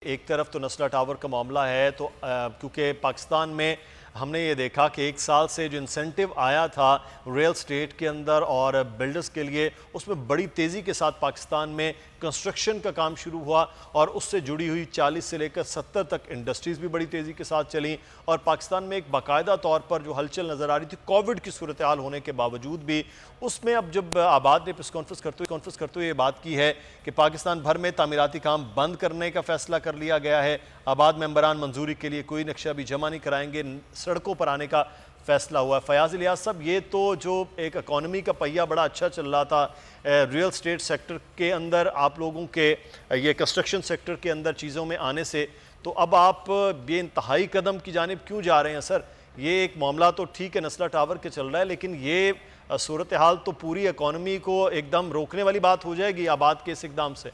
एक तरफ तो नस्ला टावर का मामला है, तो क्योंकि पाकिस्तान में हमने ये देखा कि एक साल से जो इंसेंटिव आया था रियल स्टेट के अंदर और बिल्डर्स के लिए, उसमें बड़ी तेज़ी के साथ पाकिस्तान में कंस्ट्रक्शन का काम शुरू हुआ और उससे जुड़ी हुई 40 से लेकर 70 तक इंडस्ट्रीज़ भी बड़ी तेज़ी के साथ चली। और पाकिस्तान में एक बाकायदा तौर पर जो हलचल नज़र आ रही थी कोविड की सूरत हाल होने के बावजूद भी, उसमें अब जब आबाद ने प्रेस कॉन्फ्रेंस करते हुए ये बात की है कि पाकिस्तान भर में तामीराती काम बंद करने का फैसला कर लिया गया है, आबाद मेंबरान मंजूरी के लिए कोई नक्शा भी जमा नहीं कराएंगे, सड़कों पर आने का फैसला हुआ है। फयाज इलियास साहब, ये तो जो एक इकॉनमी का पहिया बड़ा अच्छा चल रहा था रियल स्टेट सेक्टर के अंदर, आप लोगों के ये कंस्ट्रक्शन सेक्टर के अंदर चीज़ों में आने से, तो अब आप ये इंतहाई कदम की जानिब क्यों जा रहे हैं सर? ये एक मामला तो ठीक है नस्ला टावर के चल रहा है, लेकिन ये सूरत हाल तो पूरी इकॉनमी को एकदम रोकने वाली बात हो जाएगी आबाद के इस इकदाम से।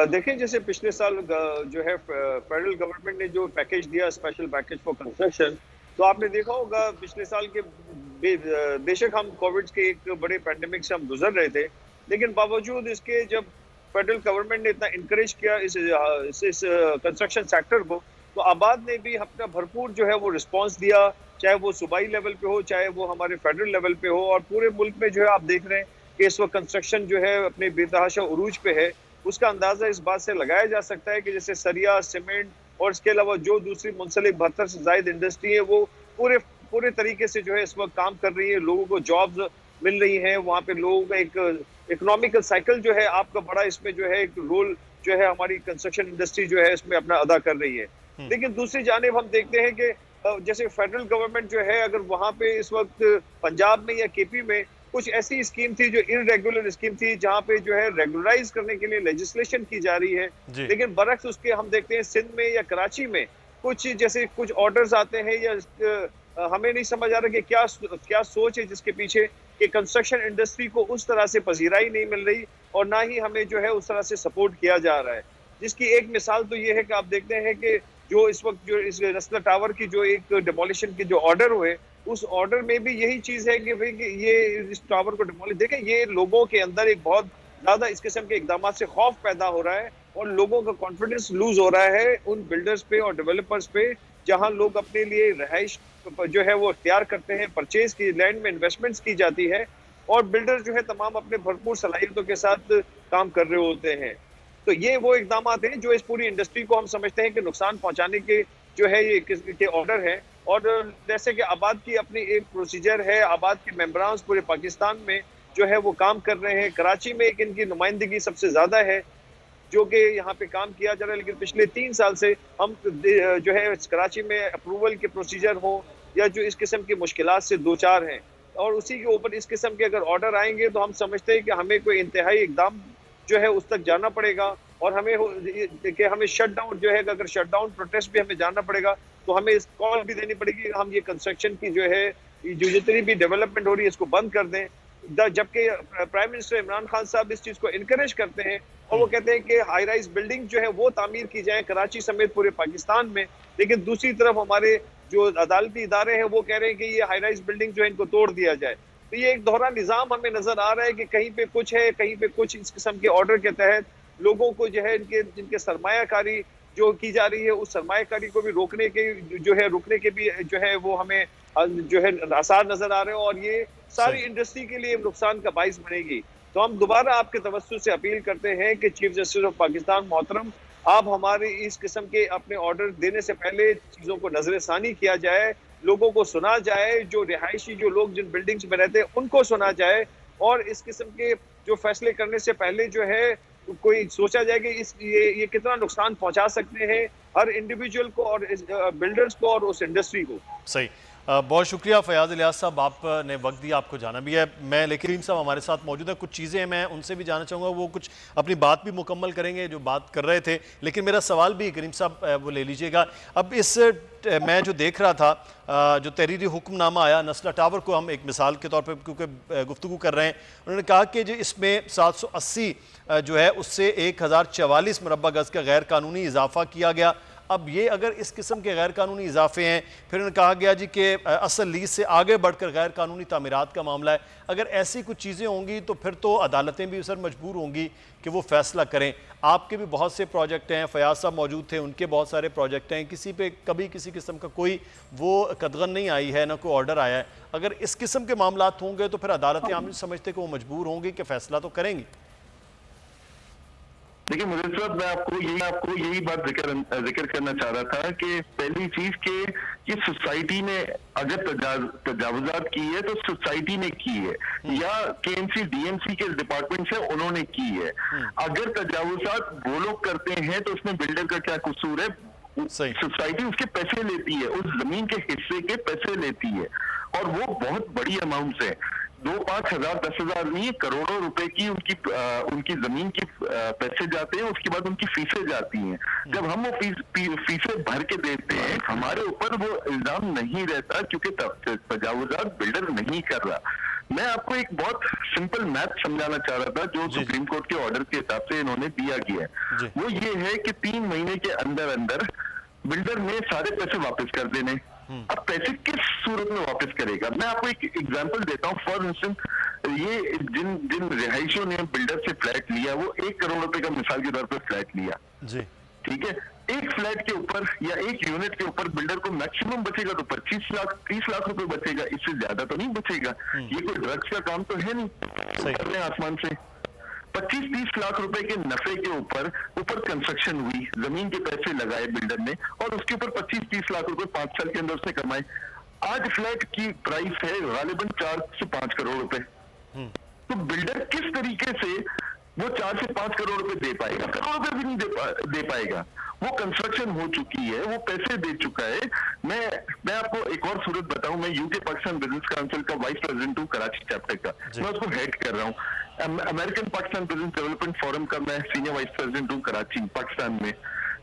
देखिए, जैसे पिछले साल जो है फेडरल गवर्नमेंट ने जो पैकेज दिया, स्पेशल पैकेज फॉर कंस्ट्रक्शन, तो आपने देखा होगा पिछले साल के बेशक हम कोविड के एक बड़े पैंडेमिक से हम गुजर रहे थे, लेकिन बावजूद इसके जब फेडरल गवर्नमेंट ने इतना इनकरेज किया इस कंस्ट्रक्शन सेक्टर को, तो आबाद ने भी अपना भरपूर जो है वो रिस्पॉन्स दिया, चाहे वो सूबाई लेवल पे हो, चाहे वो हमारे फेडरल लेवल पे हो। और पूरे मुल्क में जो है आप देख रहे हैं कि इस वक्त कंस्ट्रक्शन जो है अपने बेतहाशा उरूज पे है। उसका अंदाजा इस बात से लगाया जा सकता है कि जैसे सरिया, सीमेंट और इसके अलावा जो दूसरी मुंसलिक 72 से ज़ायद इंडस्ट्री है, वो पूरे पूरे तरीके से जो है इस वक्त काम कर रही है, लोगों को जॉब्स मिल रही हैं, वहाँ पे लोगों का एक इकोनॉमिकल साइकिल जो है आपका बड़ा इसमें जो है एक रोल जो है हमारी कंस्ट्रक्शन इंडस्ट्री जो है इसमें अपना अदा कर रही है। लेकिन दूसरी जानिब हम देखते हैं कि जैसे फेडरल गवर्नमेंट जो है, अगर वहाँ पे इस वक्त पंजाब में या केपी में कुछ ऐसी स्कीम थी जो इरेगुलर स्कीम थी, जहाँ पे जो है रेगुलराइज करने के लिए लेजिस्लेशन की जा रही है, लेकिन बरक्स उसके हम देखते हैं सिंध में या कराची में कुछ जैसे कुछ ऑर्डर्स आते हैं या हमें नहीं समझ आ रहा कि क्या सोच है जिसके पीछे कि कंस्ट्रक्शन इंडस्ट्री को उस तरह से पजीराई नहीं मिल रही और ना ही हमें जो है उस तरह से सपोर्ट किया जा रहा है। जिसकी एक मिसाल तो ये है कि आप देखते हैं कि जो इस वक्त जो इस नस्ला टावर की जो एक डिमोलिशन के जो ऑर्डर हुए, उस ऑर्डर में भी यही चीज है कि भाई कि ये इस टावर को डिमोलिश, देखें ये लोगों के अंदर एक बहुत ज्यादा इस किस्म के इकदाम से खौफ पैदा हो रहा है और लोगों का कॉन्फिडेंस लूज हो रहा है उन बिल्डर्स पे और डेवलपर्स पे, जहां लोग अपने लिए रहाइश जो है वो इख्तियार करते हैं, परचेज की लैंड में इन्वेस्टमेंट्स की जाती है और बिल्डर जो है तमाम अपने भरपूर सलाहियतों के साथ काम कर रहे होते हैं। तो ये वो इकदाम हैं जो इस पूरी इंडस्ट्री को हम समझते हैं कि नुकसान पहुंचाने के जो है ये के ऑर्डर है। और जैसे कि आबाद की अपनी एक प्रोसीजर है, आबाद के मेंबरान पूरे पाकिस्तान में जो है वो काम कर रहे हैं। कराची में एक इनकी नुमाइंदगी सबसे ज्यादा है जो कि यहाँ पे काम किया जा रहा है, लेकिन पिछले 3 साल से हम जो है कराची में अप्रूवल के प्रोसीजर हो या जो इस किस्म की मुश्किलात से दो चार हैं और उसी के ऊपर इस किस्म के अगर ऑर्डर आएंगे तो हम समझते हैं कि हमें कोई इंतहाई इकदाम जो है उस तक जाना पड़ेगा और हमें शट डाउन जो है, अगर शट डाउन प्रोटेस्ट भी हमें जाना पड़ेगा तो हमें इस कॉल भी देनी पड़ेगी, हम ये कंस्ट्रक्शन की जो है जो जितनी भी डेवलपमेंट हो रही है इसको बंद कर दें। जबकि प्राइम मिनिस्टर इमरान खान साहब इस चीज को इनकरेज करते हैं और वो कहते हैं कि हाई राइज बिल्डिंग जो है वो तामीर की जाए कराची समेत पूरे पाकिस्तान में, लेकिन दूसरी तरफ हमारे जो अदालती इदारे हैं वो कह रहे हैं कि ये हाई राइज बिल्डिंग जो है इनको तोड़ दिया जाए। तो ये एक दोहरा निजाम हमें नजर आ रहा है कि कहीं पे कुछ है, कहीं पे कुछ। इस किस्म के ऑर्डर के तहत लोगों को जो है जिनके सरमायाकारी जो की जा रही है उस सरमायाकारी को भी रोकने के जो है रुकने के भी जो है वो हमें जो है आसार नजर आ रहे हैं और ये सारी इंडस्ट्री के लिए नुकसान का बाइस बनेगी। तो हम दोबारा आपके तवज्जो से अपील करते हैं कि चीफ जस्टिस ऑफ पाकिस्तान मोहतरम, आप हमारे इस किस्म के अपने ऑर्डर देने से पहले चीजों को नजरसानी किया जाए, लोगों को सुना जाए, जो रिहायशी जो लोग जिन बिल्डिंग्स में रहते हैं उनको सुना जाए और इस किस्म के जो फैसले करने से पहले जो है कोई सोचा जाए कि ये कितना नुकसान पहुंचा सकते हैं हर इंडिविजुअल को और बिल्डर्स को और उस इंडस्ट्री को। सही, बहुत शुक्रिया फयाज इलियास साहब, आपने वक्त दिया, आपको जाना भी है। मैं लेकिन करीम साहब हमारे साथ मौजूद है, कुछ चीज़ें मैं उनसे भी जानना चाहूँगा, वो कुछ अपनी बात भी मुकम्मल करेंगे जो बात कर रहे थे, लेकिन मेरा सवाल भी करीम साहब वो ले लीजिएगा। अब इस मैं जो देख रहा था जो तहरीरी हुक्मनामा आया नस्ला टावर को हम एक मिसाल के तौर पर क्योंकि गुफ्तगू कर रहे हैं, उन्होंने कहा कि जो इसमें 780 जो है उससे 1044 मुरब्बा गज़ का गैर कानूनी इजाफा किया गया। अब ये अगर इस किस्म के गैर कानूनी इजाफे हैं, फिर उन्हें कहा गया जी कि असल लीज से आगे बढ़कर गैर कानूनी तामीरात का मामला है, अगर ऐसी कुछ चीज़ें होंगी तो फिर तो अदालतें भी सर मजबूर होंगी कि वो फैसला करें। आपके भी बहुत से प्रोजेक्ट हैं, फयाज साहब मौजूद थे, उनके बहुत सारे प्रोजेक्ट हैं, किसी पे कभी किसी किस्म का कोई वो कदगन नहीं आई है, ना कोई ऑर्डर आया है। अगर इस किस्म के मामला होंगे तो फिर अदालतें आम समझते कि वो मजबूर होंगी कि फैसला तो करेंगी। देखिए मुझे साहब, मैं आपको यही बात जिक्र करना चाह रहा था कि पहली चीज कि सोसाइटी ने अगर तजावुजात की है तो सोसाइटी ने की है या केएमसी डीएमसी के डिपार्टमेंट से उन्होंने की है। अगर तजावुजात वो लोग करते हैं तो उसमें बिल्डर का क्या कसूर है? सोसाइटी उसके पैसे लेती है, उस जमीन के हिस्से के पैसे लेती है, और वो बहुत बड़ी अमाउंट है। 2-5 हजार 10 हजार नहीं, करोड़ों रुपए की उनकी जमीन की पैसे जाते हैं, उसके बाद उनकी फीसें जाती हैं। जब हम वो फीसें भर के देते हैं, हमारे ऊपर वो इल्जाम नहीं रहता क्योंकि तजावुजात बिल्डर नहीं कर रहा। मैं आपको एक बहुत सिंपल मैथ समझाना चाह रहा था जो सुप्रीम कोर्ट के ऑर्डर के हिसाब से इन्होंने दिया गया है। वो ये है कि 3 महीने के अंदर अंदर बिल्डर ने सारे पैसे वापस कर देने। अब पैसे किस सूरत में वापस करेगा? मैं आपको एक एग्जांपल देता हूँ। फॉर इंस्टेंस, ये जिन रिहायशियों ने बिल्डर से फ्लैट लिया, वो 1 करोड़ रुपए का मिसाल के तौर पर फ्लैट लिया, ठीक है। एक फ्लैट के ऊपर या एक यूनिट के ऊपर बिल्डर को मैक्सिमम बचेगा तो 25 लाख 30 लाख रुपए बचेगा, इससे ज्यादा तो नहीं बचेगा। ये कोई ड्रग्स का काम तो है नहीं, कर रहे हैं आसमान से। 25-30 लाख रुपए के नफे के ऊपर कंस्ट्रक्शन हुई, जमीन के पैसे लगाए बिल्डर ने, और उसके ऊपर 25-30 लाख रुपए 5 साल के अंदर उसने कमाए। आज फ्लैट की प्राइस है गालिबन 4 से 5 करोड़ रुपए। तो बिल्डर किस तरीके से वो 4 से 5 करोड़ रुपए दे पाएगा? करोड़ रुपए भी नहीं दे पाएगा। वो कंस्ट्रक्शन हो चुकी है, वो पैसे दे चुका है। मैं आपको एक और सूरत बताऊं, मैं यूके पाकिस्तान बिजनेस काउंसिल का वाइस प्रेसिडेंट हूं, कराची चैप्टर का, मैं उसको हेड कर रहा हूं। American Pakistan business development forum का मैं सीनियर वाइस प्रेसिडेंट हूं कराची पाकिस्तान में।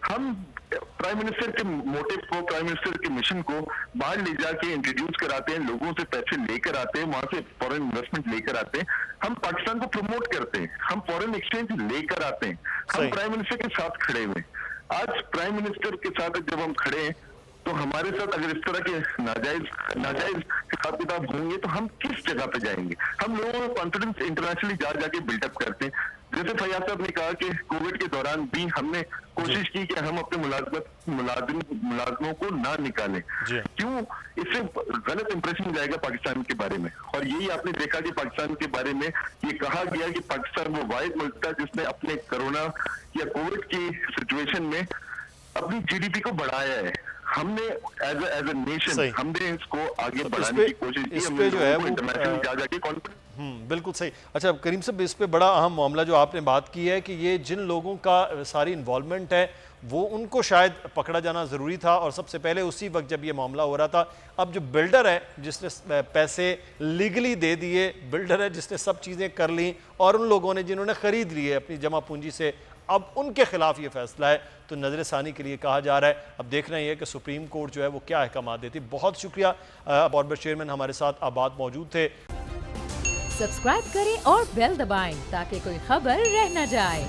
हम प्राइम मिनिस्टर के मोटिव को, प्राइम मिनिस्टर के मिशन को बाहर ले जाके इंट्रोड्यूस कराते हैं, लोगों से पैसे लेकर आते हैं, वहां से फॉरेन इन्वेस्टमेंट लेकर आते हैं। हम पाकिस्तान को प्रमोट करते हैं, हम फॉरेन एक्सचेंज लेकर आते हैं, हम प्राइम मिनिस्टर के साथ खड़े हुए। आज प्राइम मिनिस्टर के साथ जब हम खड़े हैं तो हमारे साथ अगर इस तरह के नाजायज हिसाब किताब होंगे तो हम किस जगह पे जाएंगे? हम लोगों को कॉन्फिडेंस इंटरनेशनली जाके बिल्डअप करते हैं। जैसे फयाज साहब ने कहा कि कोविड के दौरान भी हमने कोशिश की कि हम अपने मुलाजमों को ना निकालें। क्यों? इससे गलत इंप्रेशन जाएगा पाकिस्तान के बारे में। और यही आपने देखा कि पाकिस्तान के बारे में ये कहा गया कि पाकिस्तान वो वाहिद मुल्क था जिसने अपने कोरोना या कोविड की सिचुएशन में अपनी जीडीपी को बढ़ाया है। हमने एज ए नेशन हमने इसको आगे बढ़ाने की कोशिश की। इस पे जो है इंटरनेशनल जाके कॉन्फिडेंस। बिल्कुल सही। अच्छा करीम साहब, इस पे बड़ा अहम मामला जो आपने बात की है कि ये जिन लोगों का सारी इन्वॉल्वमेंट है वो उनको शायद पकड़ा जाना ज़रूरी था, और सबसे पहले उसी वक्त जब ये मामला हो रहा था। अब जो बिल्डर है जिसने पैसे लीगली दे दिए, बिल्डर है जिसने सब चीज़ें कर ली, और उन लोगों ने जिन्होंने ख़रीद लिए अपनी जमा पूंजी से, अब उनके खिलाफ ये फैसला है तो नजर सानी के लिए कहा जा रहा है। अब देखना ही है कि सुप्रीम कोर्ट जो है वो क्या अहकाम देती। बहुत शुक्रिया, बोर्ड चेयरमैन हमारे साथ आबाद मौजूद थे। सब्सक्राइब करें और बेल दबाएं ताकि कोई खबर रह न जाए।